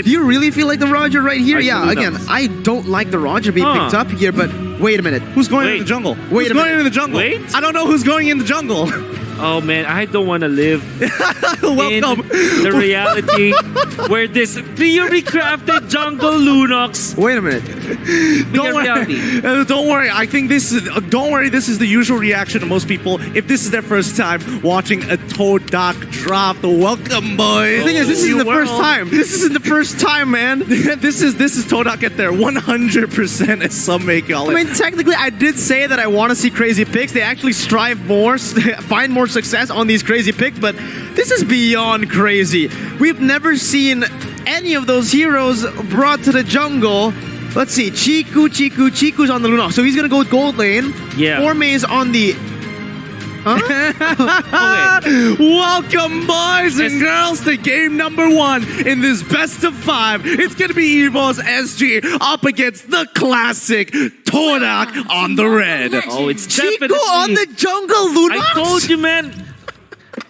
Do you really feel like the Roger right here? Yeah, Absolutely again, not. I don't like the Roger being picked up here, but wait a minute. Who's going in the jungle? Wait who's a going minute. in the jungle? Wait. I don't know who's going in the jungle. Oh man, I don't want to live Welcome. in the reality where this theory crafted jungle Lunox Wait a minute. be a reality. Don't worry. I think this is. Don't worry. This is the usual reaction to most people if this is their first time watching a TODAK draft. Welcome, boys. The thing is, this isn't New the first world. time. This isn't the first time, man. this is TODAK at their 100%, as some may call it. I mean, technically, I did say that I want to see crazy picks. They actually strive more, find more success on these crazy picks, but this is beyond crazy. We've never seen any of those heroes brought to the jungle. Let's see, Chiku's on the Lunox, so he's gonna go with gold lane. Yeah. Orme's on the... Welcome, boys and girls, to game number 1 in this best of 5. It's going to be EVOS SG up against the classic TODAK on the red. Oh, it's Chiku definitely on the jungle Lunox? I told you, man.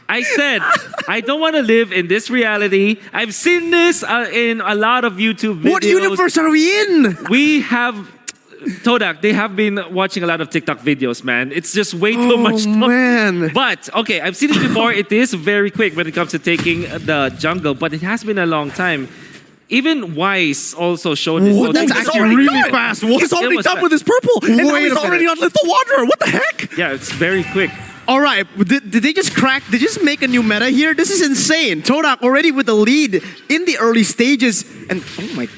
I said, I don't want to live in this reality. I've seen this in a lot of YouTube videos. What universe are we in? We have... TODAK, they have been watching a lot of TikTok videos, man. It's just way too much stuff. Man. But, okay, I've seen it before. It is very quick when it comes to taking the jungle, but it has been a long time. Even Wise also showed this. What? That's It's actually already really done. fast. He's already was done fast. with his purple, and now Wait he's a already on Lethal Wanderer. What the heck? Yeah, it's very quick. All right, did they just crack? Did they just make a new meta here? This is insane. TODAK already with the lead in the early stages, and oh my,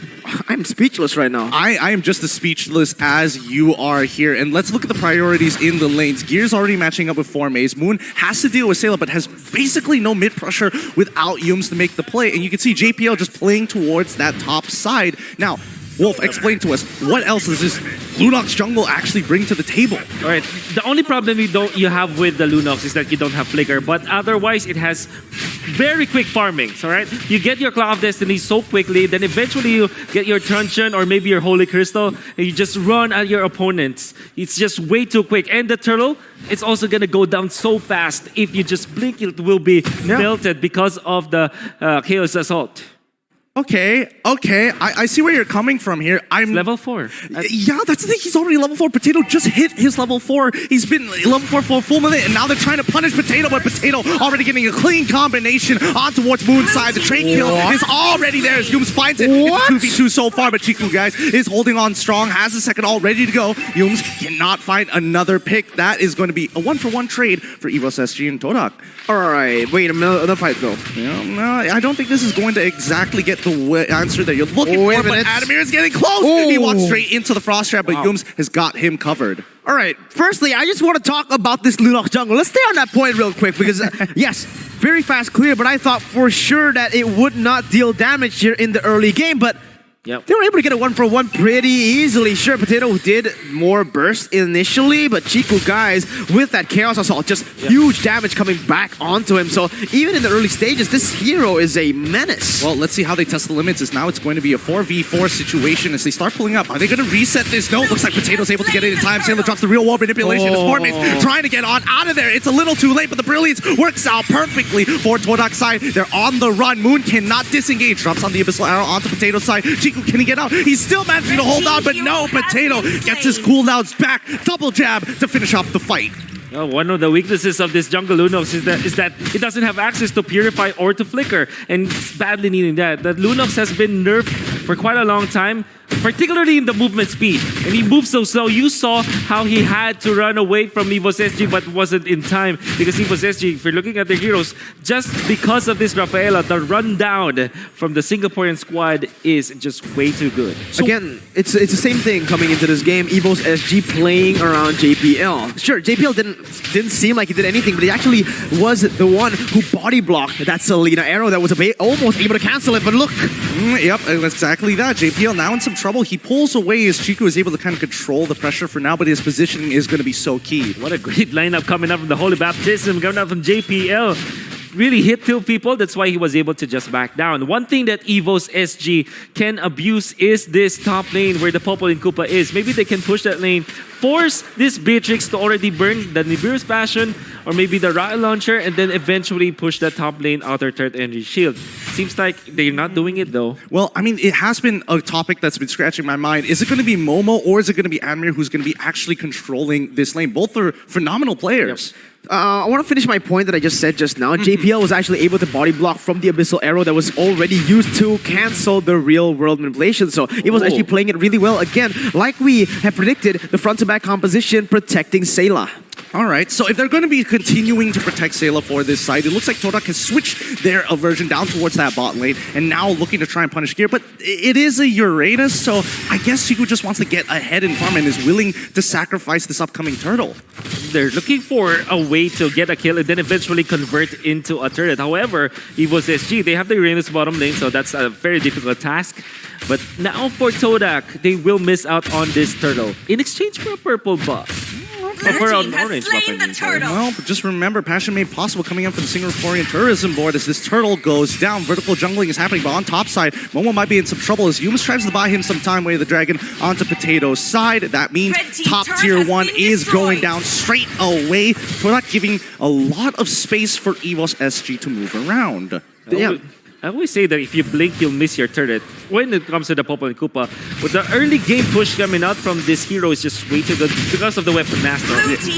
I'm speechless right now. I am just as speechless as you are here. And let's look at the priorities in the lanes. Gear's already matching up with 4 Maze. Moon has to deal with Sailor, but has basically no mid pressure without Yums to make the play. And you can see JPL just playing towards that top side. Now, Wolf, explain to us, what else does this Lunox jungle actually bring to the table? All right. The only problem you have with the Lunox is that you don't have Flicker, but otherwise it has very quick farmings, all right? You get your Claw of Destiny so quickly, then eventually you get your Truncheon or maybe your Holy Crystal, and you just run at your opponents. It's just way too quick. And the turtle, it's also going to go down so fast. If you just blink, it will be melted because of the Chaos Assault. Okay, I see where you're coming from here. I'm Level 4. Yeah, that's the thing. He's already level 4. Potato just hit his level 4. He's been level 4 for a full minute, and now they're trying to punish Potato, but Potato already getting a clean combination on towards Moon's side. The trade kill is already there as Yums finds it. What? It's 2v2 so far, but Chiku, guys, is holding on strong, has the second all ready to go. Yums cannot find another pick. That is going to be a 1-for-1 trade for EVOS SG and TODAK. All right, wait a minute, another fight though. Yeah, no, I don't think this is going to exactly get the answer that you're looking Wait a for, but minute. Adamir is getting close. Ooh. He walks straight into the Frost Trap, but Yums has got him covered. All right, firstly, I just want to talk about this Lunox jungle. Let's stay on that point real quick because, yes, very fast clear, but I thought for sure that it would not deal damage here in the early game, but they were able to get a 1-for-1 pretty easily. Sure, Potato did more burst initially, but Chiku, guys, with that Chaos Assault, just huge damage coming back onto him. So even in the early stages, this hero is a menace. Well, let's see how they test the limits. As now it's going to be a 4v4 situation as they start pulling up. Are they going to reset this? No, looks like Potato's able to get it in time. Sailor drops the real wall manipulation. His Fortmate's trying to get on out of there. It's a little too late, but the Brilliance works out perfectly for TODAK's side. They're on the run. Moon cannot disengage. Drops on the Abyssal Arrow onto Potato's side. Chiku, can he get out? He's still managing to hold on, but no, Potato gets his cooldowns back. Double jab to finish off the fight. One of the weaknesses of this jungle Lunox is that it doesn't have access to Purify or to Flicker, and it's badly needing that. That Lunox has been nerfed for quite a long time, particularly in the movement speed. And he moves so slow. You saw how he had to run away from EVOS SG, but wasn't in time because EVOS SG, if you're looking at the heroes, just because of this Rafaela, the rundown from the Singaporean squad is just way too good. So again, it's the same thing coming into this game. EVOS SG playing around JPL. Sure, JPL didn't seem like he did anything, but he actually was the one who body blocked that Selena arrow that was almost able to cancel it. But look, yep, exactly that. JPL now in some trouble. He pulls away as Chiku is able to kind of control the pressure for now, but his positioning is going to be so key. What a great lineup coming up from the Holy Baptism, coming up from JPL. Really hit two people. That's why he was able to just back down. One thing that EVOS SG can abuse is this top lane where the Popol and Koopa is. Maybe they can push that lane force this Beatrix to already burn the Nibiru's Passion or maybe the rocket launcher and then eventually push the top lane outer turret energy shield. Seems like they're not doing it though. Well, I mean, it has been a topic that's been scratching my mind. Is it going to be Momo or is it going to be Admir who's going to be actually controlling this lane? Both are phenomenal players. Yep. I want to finish my point that I just said just now. JPL was actually able to body block from the Abyssal Arrow that was already used to cancel the real world manipulation. So it was actually playing it really well. Again, like we have predicted, the front to back composition protecting Sayla. All right, so if they're going to be continuing to protect Sayla for this side, it looks like TODAK has switched their aversion down towards that bot lane and now looking to try and punish Gear. But it is a Uranus, so I guess Chiku just wants to get ahead in farm and is willing to sacrifice this upcoming turtle. They're looking for a way to get a kill and then eventually convert into a turret. However, EVOS SG, they have the Uranus bottom lane, so that's a very difficult task. But now for TODAK, they will miss out on this turtle in exchange for a purple buff. For an orange buff, Well, but just remember, Passion made possible coming in from the Singaporean tourism board as this turtle goes down. Vertical jungling is happening, but on top side, Momo might be in some trouble as Yumas tries to buy him some time, Way the Dragon onto Potato's side. That means top tier 1 is going down straight away. TODAK giving a lot of space for EVOS SG to move around. Yeah. I always say that if you blink, you'll miss your turret. When it comes to the Popol and Koopa, with the early game push coming out from this hero is just way too good because of the weapon master.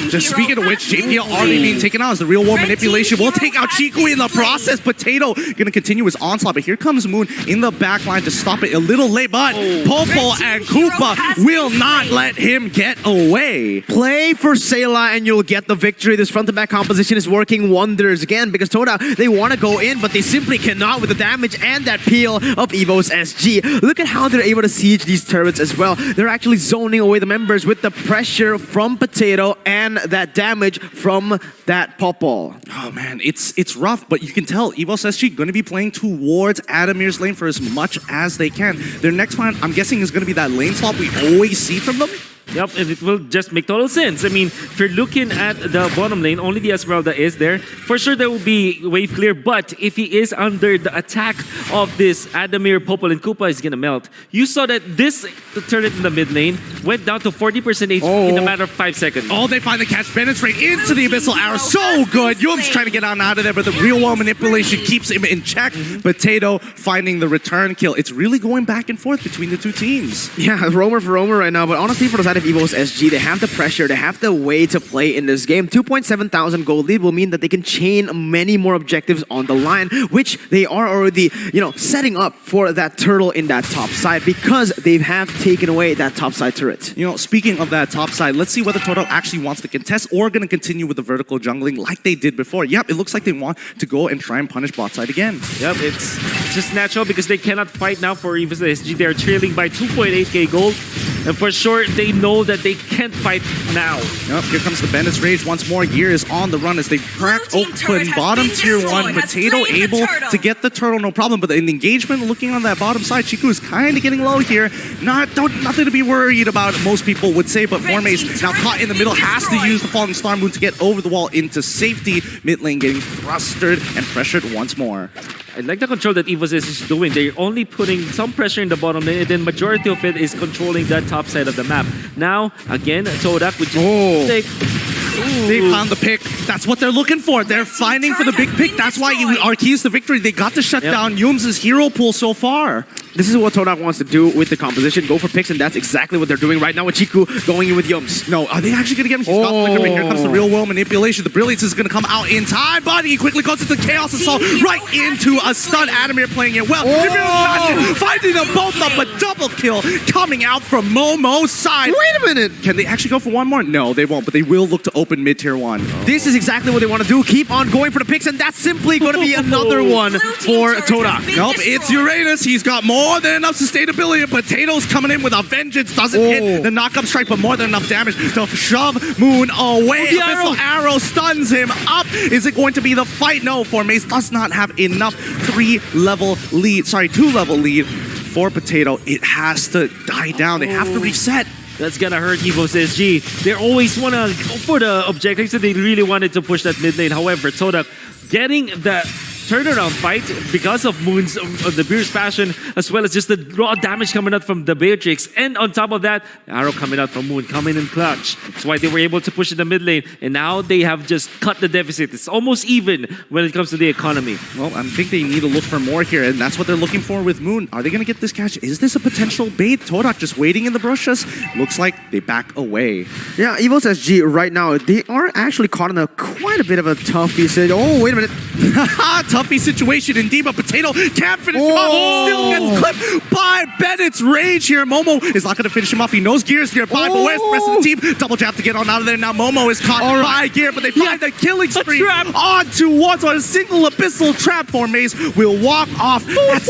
Just speaking of which, JPL already being taken out as the real war manipulation will take out Chiku in the process. Potato gonna continue his onslaught, but here comes Moon in the back line to stop it a little late, but Popol and Koopa will not let him get away. Play for Sayla and you'll get the victory. This front to back composition is working wonders again because TODAK, they want to go in, but they simply cannot with the damage and that peel of EVOS SG. Look at how they're able to siege these turrets as well. They're actually zoning away the members with the pressure from Potato and that damage from that Popol. Oh man, it's rough, but you can tell EVOS SG going to be playing towards Adamir's lane for as much as they can. Their next plan, I'm guessing, is going to be that lane swap we always see from them. Yep, and it will just make total sense. I mean, if you're looking at the bottom lane, only the Esmeralda is there. For sure, there will be wave clear, but if he is under the attack of this Adamir, Popol, and Koopa, he's gonna melt. You saw that this turret in the mid lane went down to 40% HP in a matter of 5 seconds. Oh, they finally catch penetrate into the Abyssal Arrow. So good! Yum's trying to get out of there, but the real wall manipulation keeps him in check. Potato finding the return kill. It's really going back and forth between the two teams. Yeah, Roamer for Roamer right now, but honestly, for the side of EVOS SG, they have the pressure, they have the way to play in this game. 2.7 thousand gold lead will mean that they can chain many more objectives on the line, which they are already, setting up for that turtle in that top side because they have taken away that top side turret. Speaking of that top side, let's see whether TODAK actually wants to contest or going to continue with the vertical jungling like they did before. Yep, it looks like they want to go and try and punish bot side again. Yep, it's just natural because they cannot fight now for EVOS SG. They're trailing by 2.8k gold. And for sure, they know that they can't fight now. Yep, here comes the Bandit's Rage once more. Gear is on the run as they crack open bottom tier 1. Potato able to get the turtle, no problem. But in the engagement, looking on that bottom side, Chiku is kind of getting low here. Nothing to be worried about, most people would say. But Formace now caught in the middle, has to use the Falling Star Moon to get over the wall into safety. Mid lane getting thrusted and pressured once more. I like the control that EVOS is doing. They're only putting some pressure in the bottom lane, and then majority of it is controlling that top side of the map. Now, again, TODAK, which is They found the pick. That's what they're looking for. They're finding for the big pick. That's why our key is the victory. They got to shut down Yums' hero pool so far. This is what TODAK wants to do with the composition. Go for picks, and that's exactly what they're doing right now with Chiku going in with Yums. No, are they actually going to get him? She's got Flicker, but here comes the real world manipulation. The Brilliance is going to come out in time, but he quickly goes into Chaos Assault right into a stun. Adamir playing it well. Finding them both up, but double kill coming out from Momo's side. Wait a minute. Can they actually go for one more? No, they won't, but they will look to open mid-tier 1. This is exactly what they want to do. Keep on going for the picks, and that's simply going to be another one for TODAK. Nope, it's Uranus. He's got more than enough sustainability. Potato's coming in with a vengeance. Doesn't hit the knock-up strike, but more than enough damage to shove Moon away. Abyssal Arrow stuns him up. Is it going to be the fight? No, Formace does not have enough 2-level lead for Potato. It has to die down. They have to reset. That's gonna hurt EVOS SG. They always wanna go for the objectives, so they really wanted to push that mid lane. However, TODAK getting the turnaround fight because of Moon's the Beer's passion, as well as just the raw damage coming out from the Beatrix. And on top of that, arrow coming out from Moon, coming in clutch. That's why they were able to push in the mid lane. And now they have just cut the deficit. It's almost even when it comes to the economy. Well, I think they need to look for more here, and that's what they're looking for with Moon. Are they going to get this catch? Is this a potential bait? TODAK just waiting in the bushes. Looks like they back away. Yeah, EVOS SG right now, they are actually caught in quite a bit of a toughie. Oh, wait a minute. Toughie situation indeed, but Potato can't finish him off. Still gets clipped by Bennett's rage here. Momo is not going to finish him off. He knows Gear's nearby, but where's the rest of the team? Double jab to get on out of there. Now Momo is caught by Gear, but they find the killing spree onto one. So a single abyssal trap for Maze will walk off. That's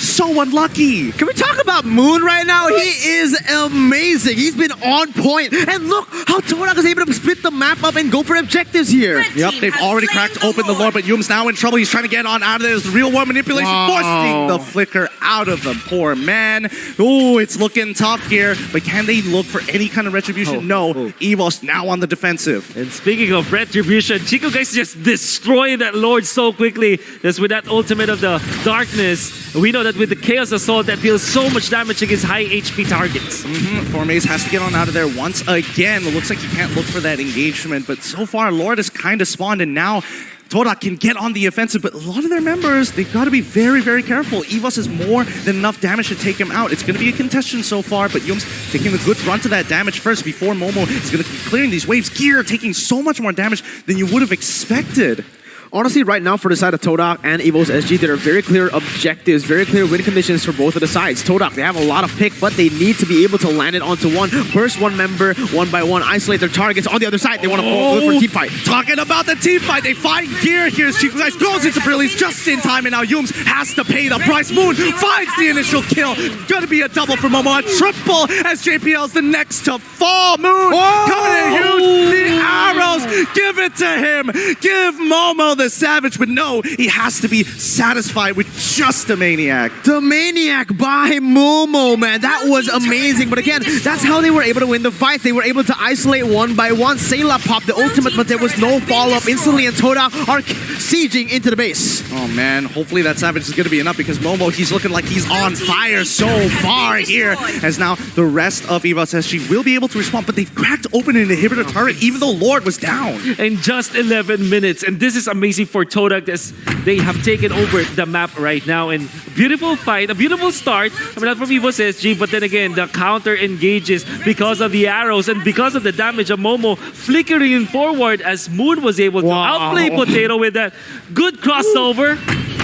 so unlucky. Can we talk about Moon right now? He is amazing. He's been on point. And look how TODAK is able to split the map up and go for objectives here. Yep, they've already cracked open the Lord, but Yum's now in trouble. He's trying to get on out of there. There's the real war manipulation, forcing the flicker out of the poor man. Oh, it's looking tough here, but can they look for any kind of retribution? No. EVOS now on the defensive. And speaking of retribution, Chico guys just destroy that Lord so quickly. Just with that ultimate of the darkness. We know that with the Chaos Assault that deals so much damage against high HP targets. Formaze has to get on out of there once again. It looks like he can't look for that engagement, but so far Lord has kind of spawned, and now TODAK can get on the offensive, but a lot of their members, they've got to be very, very careful. EVOS is more than enough damage to take him out. It's going to be a contestation so far, but Yum's taking a good brunt of that damage first before Momo is going to be clearing these waves. Gear taking so much more damage than you would have expected. Honestly, right now for the side of TODAK and EVOS SG, there are very clear objectives, very clear win conditions for both of the sides. TODAK, they have a lot of pick, but they need to be able to land it onto one. Burst one member, one by one, isolate their targets. On the other side, they want to go for team fight. Talking about the team fight, they find Gear here. Chico guys throws it to Brillies just in time, and now Yums has to pay the price. Moon finds the initial kill. Gonna be a double for Momo, a triple as JPL's the next to fall. Moon coming in huge. The arrows, give it to him. Give Momo the savage, but no, he has to be satisfied with just the Maniac. The Maniac by Momo, man. That was amazing. But again, that's how they were able to win the fight. They were able to isolate one by one. Sayla popped the ultimate, but there was no follow-up instantly, and TODAK are sieging into the base. Oh man, hopefully that savage is going to be enough, because Momo, he's looking like he's on fire so far here, as now the rest of EVOS says she will be able to respond, but they've cracked open an inhibitor turret even though Lord was down. In just 11 minutes, and this is amazing for TODAK as they have taken over the map right now. And beautiful fight, a beautiful start. I mean, not from EVOS SG, but then again, the counter engages because of the arrows and because of the damage of Momo flickering forward as Moon was able to outplay Potato with that good crossover.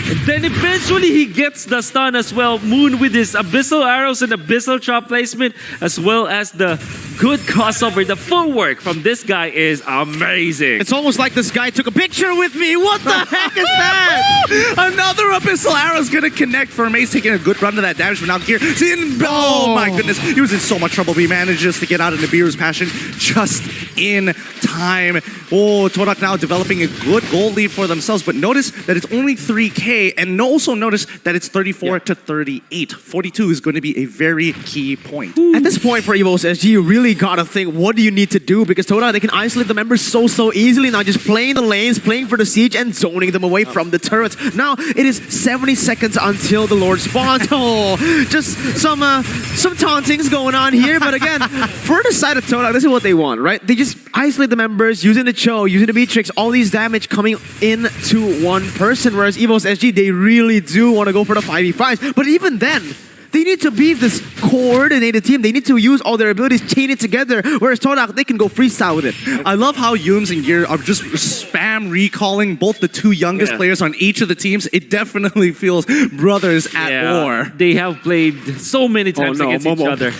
And then eventually he gets the stun as well. Moon with his abyssal arrows and abyssal trap placement, as well as the good crossover. The footwork from this guy is amazing. It's almost like this guy took a picture with me. What the heck is that? Another abyssal arrow's gonna connect for Maze, taking a good run to that damage, but now Gear. Oh my goodness, he was in so much trouble. He manages to get out of Nibiru's passion just in time. Oh, TODAK now developing a good goal lead for themselves, but notice that it's only 3K, and also notice that it's 34 to 38. 42 is going to be a very key point. At this point for EVOS SG, you really gotta think, what do you need to do? Because TODAK, they can isolate the members so easily now, just playing the lanes, playing for the siege, and zoning them away from the turrets. Now, it is 70 seconds until the Lord spawns. Oh, just some tauntings going on here, but again, for the side of TODAK, this is what they want, right? They just isolate the members, using the Cho, using the Beatrix, all these damage coming into one person, whereas EVOS SG, they really do want to go for the 5v5s, but even then, they need to be this coordinated team. They need to use all their abilities, chain it together, whereas TODAK, they can go freestyle with it. I love how Yums and Gear are just spam recalling both the two youngest players on each of the teams. It definitely feels brothers at war. They have played so many times against each other.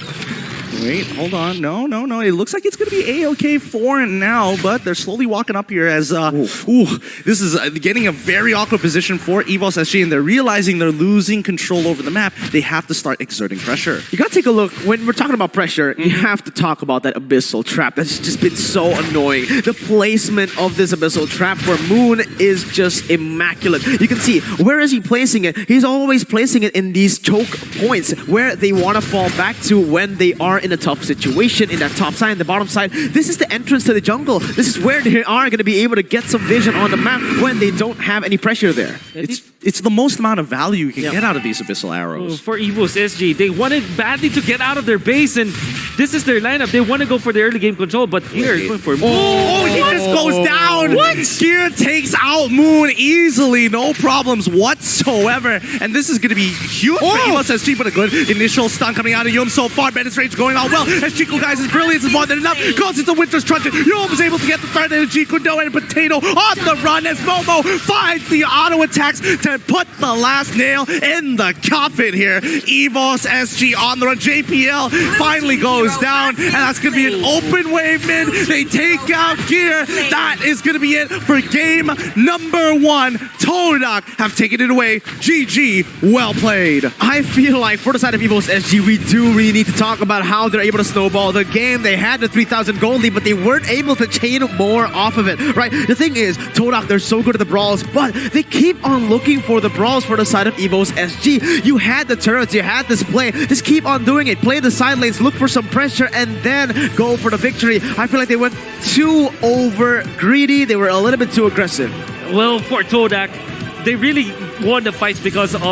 Wait, hold on. No. It looks like it's going to be A-OK for now, but they're slowly walking up here as, this is getting a very awkward position for EVOS SG, and they're realizing they're losing control over the map. They have to start exerting pressure. You got to take a look. When we're talking about pressure, you have to talk about that abyssal trap. That's just been so annoying. The placement of this abyssal trap for Moon is just immaculate. You can see, where is he placing it? He's always placing it in these choke points where they want to fall back to when they are in a tough situation in that top side and the bottom side. This is the entrance to the jungle. This is where they are going to be able to get some vision on the map when they don't have any pressure there. It's the most amount of value you can get out of these Abyssal Arrows. For EVOS SG, they wanted badly to get out of their base, and this is their lineup. They want to go for the early game control, but here, going for Moon. He just goes down. What? Gear takes out Moon easily, no problems whatsoever. And this is going to be huge for EVOS SG, but a good initial stun coming out of Yum so far. Bandit's range going on well as Chico Guys' brilliance is more than enough. Goes into Winter's Truncheon. Yum is able to get the third energy. Kudo and Potato on the run as Momo finds the auto attacks to put the last nail in the coffin here. EVOS SG on the run. JPL finally goes down, and that's going to be an open wave mid. They take out Gear. That is going to be it for game number 1. TODAK have taken it away. GG, well played. I feel like for the side of EVOS SG, we do really need to talk about how they're able to snowball the game. They had the 3,000 gold lead, but they weren't able to chain more off of it, right? The thing is, TODAK, they're so good at the brawls, but they keep on looking for the brawls for the side of EVOS SG. You had the turrets, you had this play. Just keep on doing it. Play the side lanes, look for some pressure, and then go for the victory. I feel like they went too over greedy. They were a little bit too aggressive. Well, for TODAK, they really won the fights because of